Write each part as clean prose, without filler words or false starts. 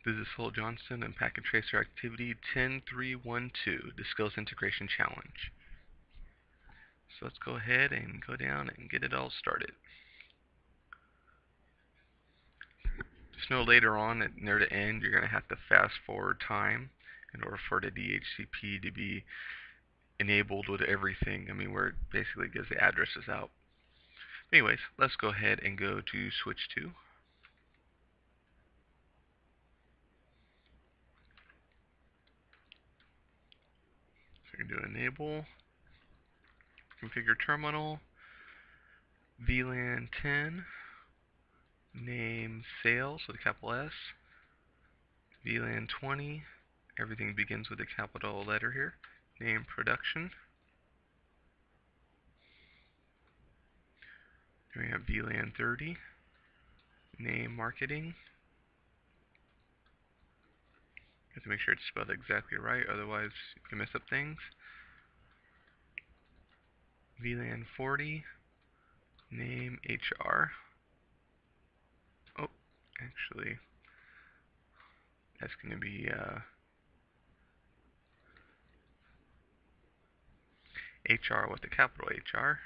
This is Johnston and Packet Tracer Activity 10312, the Skills Integration Challenge. So let's go ahead and go down and get it all started. Just know later on, near the end, you're going to have to fast forward time in order for the DHCP to be enabled with everything. I mean, where it basically gives the addresses out. Anyways, let's go ahead and go to switch to. So you're going to do enable, configure terminal, VLAN 10, name sales with a capital S, VLAN 20, everything begins with a capital letter here, name production. Then we have VLAN 30, name marketing. You have to make sure it's spelled exactly right, otherwise you can mess up things. VLAN 40, name HR. Oh, actually, that's going to be HR with the capital HR.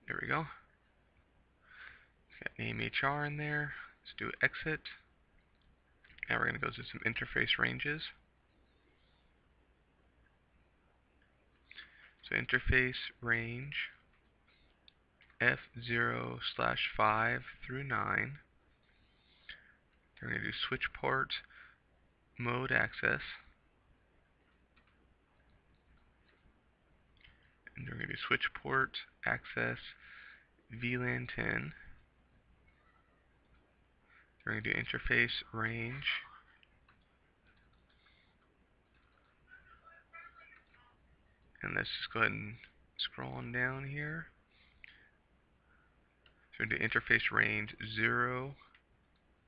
There we go. Got name HR in there. Let's do exit. Now we're going to go to some interface ranges. So interface range F0/5 through 9. We're going to do switch port mode access. And we're going to do switch port access VLAN 10. We're going to do interface range and let's just go ahead and scroll on down here. So we're going to do interface range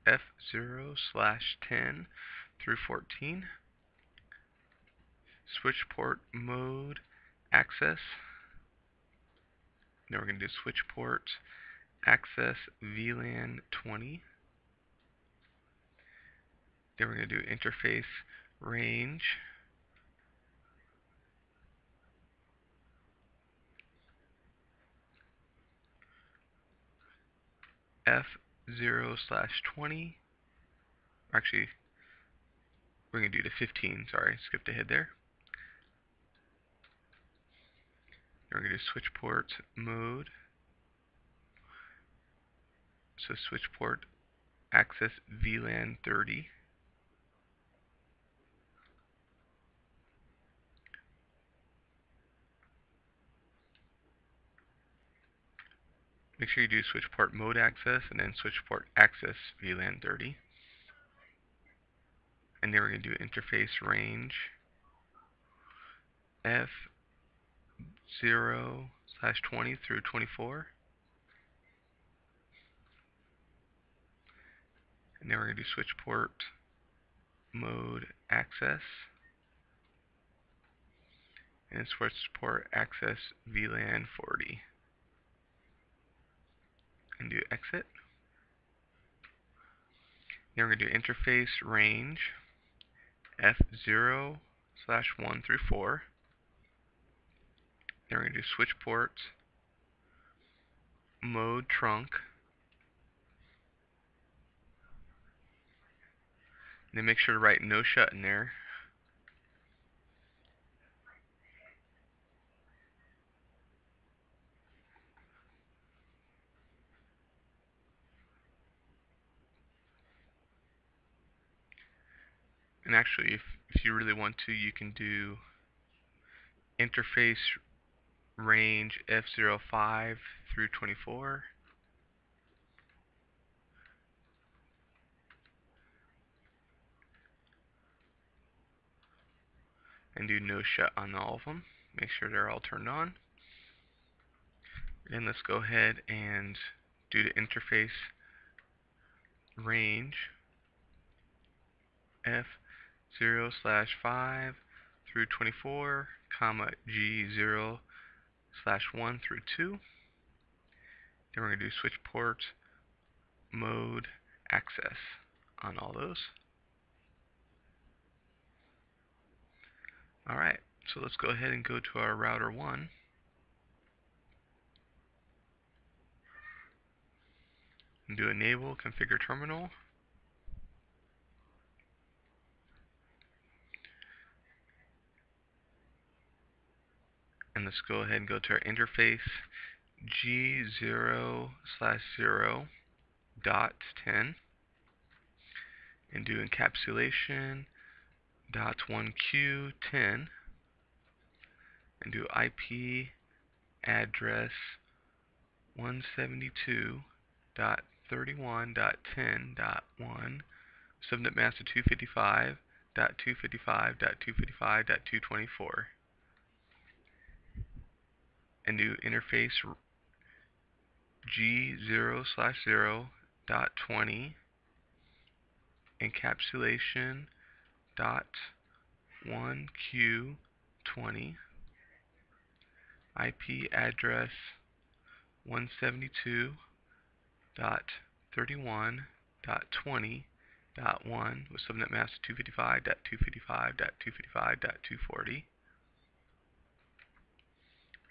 F0/10 through 14. Switch port mode access. Now we're going to do switch port access VLAN 20. Then we're going to do interface range F0/20. Actually, we're going to do the 15. Sorry, skipped ahead there. Then we're going to do switch port mode. So switch port access VLAN 30. Make sure you do switch port mode access and then switch port access VLAN 30. And then we're going to do interface range F0/20 through 24. And then we're going to do switch port mode access and switch port access VLAN 40. And do exit. Then we're going to do interface range F0/1 through 4. Then we're going to do switch port mode trunk. And then make sure to write no shut in there. And actually, if you really want to, you can do interface range F05 through 24. And do no shut on all of them. Make sure they're all turned on. And let's go ahead and do the interface range F0/5 through 24, comma G0/1 through 2. Then we're going to do switch port, mode, access on all those. Alright, so let's go ahead and go to our router 1. And do enable configure terminal. And let's go ahead and go to our interface G0/0.10 and do encapsulation .1Q10 and do IP address 172.31.10.1 subnet mask 255.255.255.224 and do interface G0/0.20 encapsulation .1Q20 IP address 172.31.20.1 with subnet mask 255.255.255.240.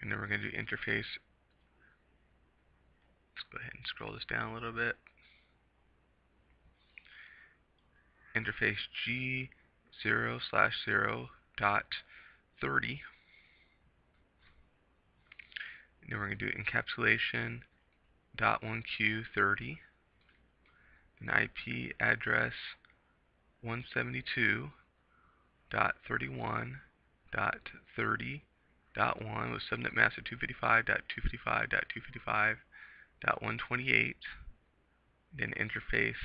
And then we're going to do interface. Let's go ahead and scroll this down a little bit. Interface G0/0.30. And then we're going to do encapsulation .1Q30 and IP address 172.31.30.1 with subnet mask 255.255.255.128. Then interface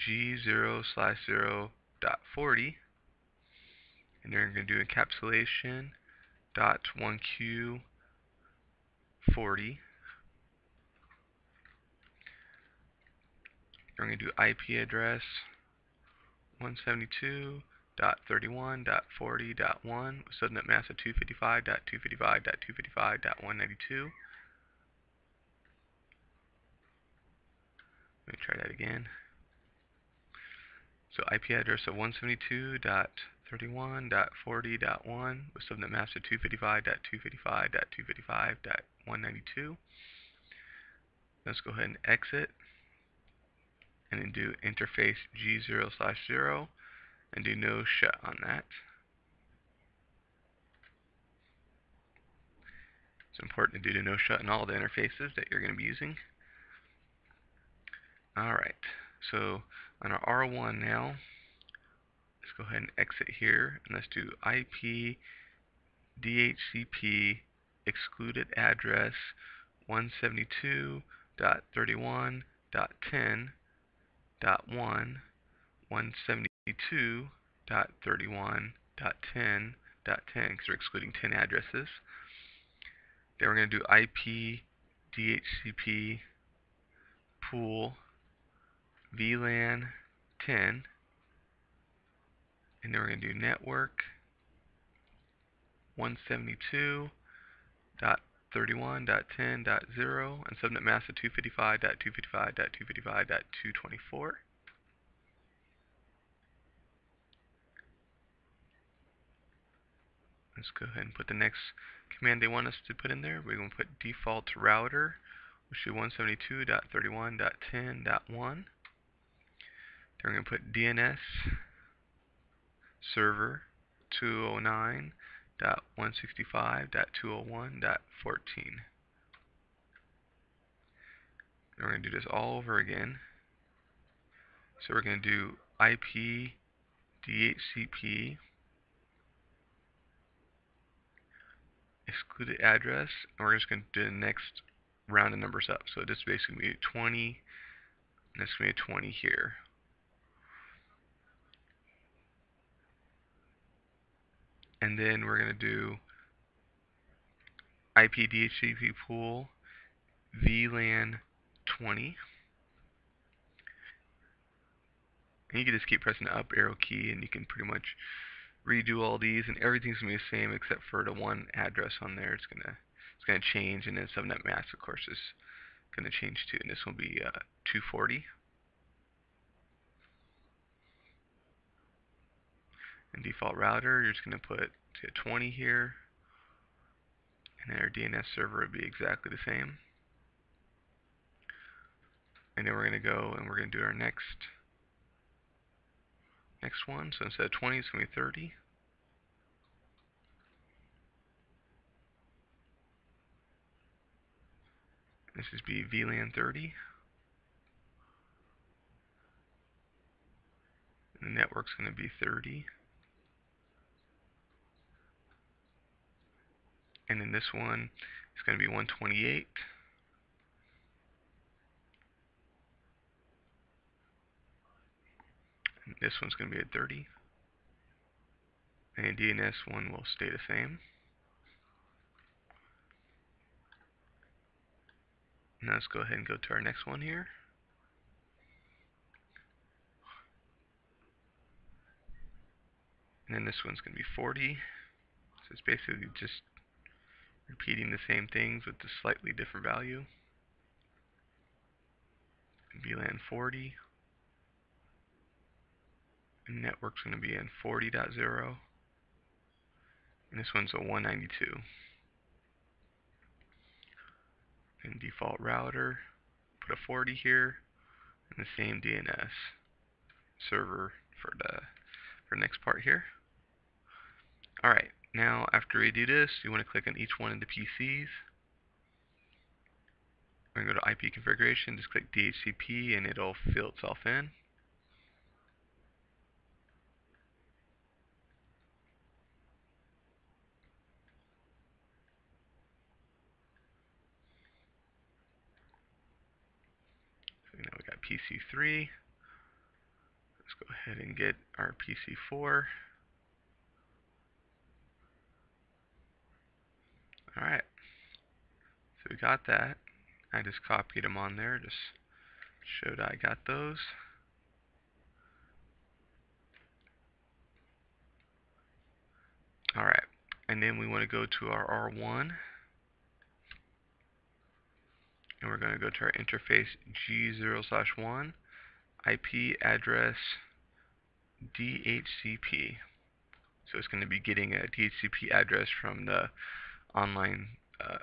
G0/0.40, and then we're going to do encapsulation .1Q40. We're going to do IP address 172.31.40.1 with subnet mask 255.255.255.192. Let me try that again. So IP address of 172.31.40.1 with subnet mask 255.255.255.192. Let's go ahead and exit and then do interface G0/0 and do no shut on that. It's important to do no shut on all the interfaces that you're going to be using. Alright, so on our R1 now, let's go ahead and exit here and let's do IP DHCP excluded address 172.31.10.1 172.31.10.10 because we're excluding 10 addresses. Then we're going to do IP DHCP pool VLAN 10, and then we're going to do network 172.31.10.0 and subnet mask 255.255.255.224. Let's go ahead and put the next command they want us to put in there. We're going to put default router, which is 172.31.10.1. Then we're going to put DNS server 209.165.201.14. And we're going to do this all over again. So we're going to do IP DHCP excluded address, and we're just going to do the next round of numbers up. So this is basically going to be 20, and this is going to be 20 here. And then we're going to do IP DHCP pool VLAN 20. And you can just keep pressing the up arrow key, and you can pretty much redo all these, and everything's going to be the same except for the one address on there. It's gonna change, and then subnet mask, of course, is going to change to, and this will be 240. And default router, you're just going to put 20 here, and then our DNS server would be exactly the same. And then we're going to go and we're going to do our next one. So instead of 20, it's going to be 30. This is be VLAN 30. And the network's going to be 30. And then this one is going to be 128. And this one's going to be at 30. And the DNS one will stay the same. Now let's go ahead and go to our next one here. And then this one's going to be 40. So it's basically just repeating the same things with a slightly different value. VLAN 40. And network's going to be in 40.0. And this one's a 192. And default router, put a 40 here, and the same DNS server for the next part here. Alright, now after we do this, you want to click on each one of the PCs. We're going to go to IP configuration, just click DHCP, and it'll fill itself in. So now we got PC3. Let's go ahead and get our PC4. Alright, so we got that. I just copied them on there, just showed I got those. Alright, and then we want to go to our R1, and we're going to go to our interface G0/1, IP address DHCP. So it's going to be getting a DHCP address from the online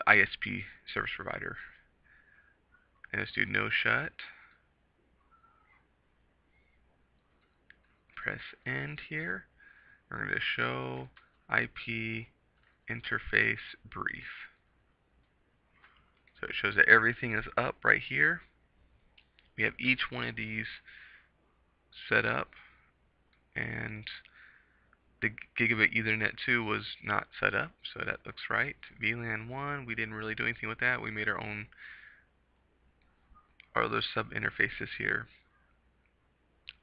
ISP service provider. And let's do no shut. Press end here. We're going to show IP interface brief. So it shows that everything is up right here. We have each one of these set up, and the gigabit Ethernet 2 was not set up, so that looks right. VLAN 1, we didn't really do anything with that. We made our own other sub interfaces here.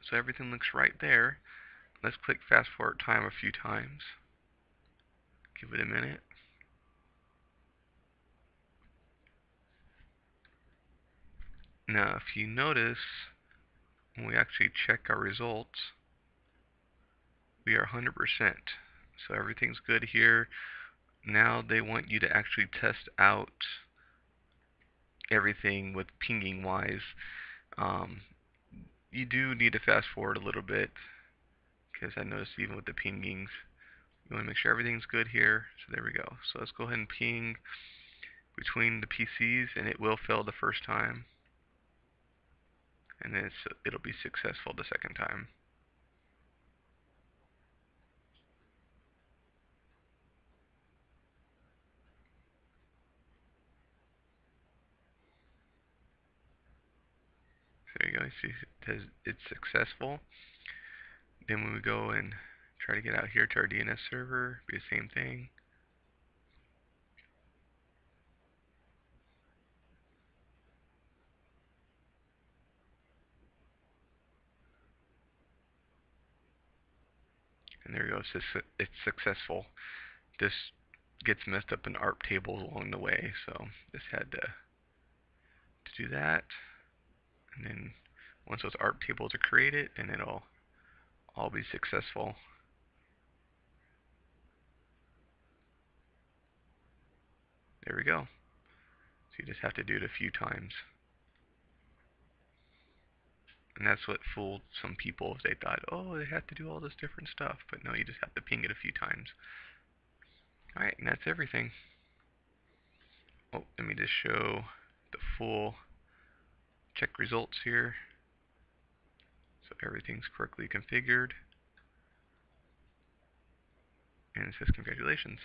So everything looks right there. Let's click fast forward time a few times. Give it a minute. Now if you notice, when we actually check our results, we are 100%. So everything's good here. Now they want you to actually test out everything with pinging wise. You do need to fast forward a little bit, because I noticed even with the pingings, you want to make sure everything's good here. So there we go. So let's go ahead and ping between the PCs, and it will fail the first time, and then it'll be successful the second time. There you go. You see it says it's successful. Then when we go and try to get out here to our DNS server, be the same thing. And there we go. It's successful. This gets messed up in ARP tables along the way, so just had to do that. And then once those ARP tables are created, then it'll all be successful. There we go. So You just have to do it a few times. And that's what fooled some people. They thought, oh, they have to do all this different stuff. But no, you just have to ping it a few times. Alright, and that's everything. Oh, let me just show the full check results here. So everything's correctly configured. And it says congratulations.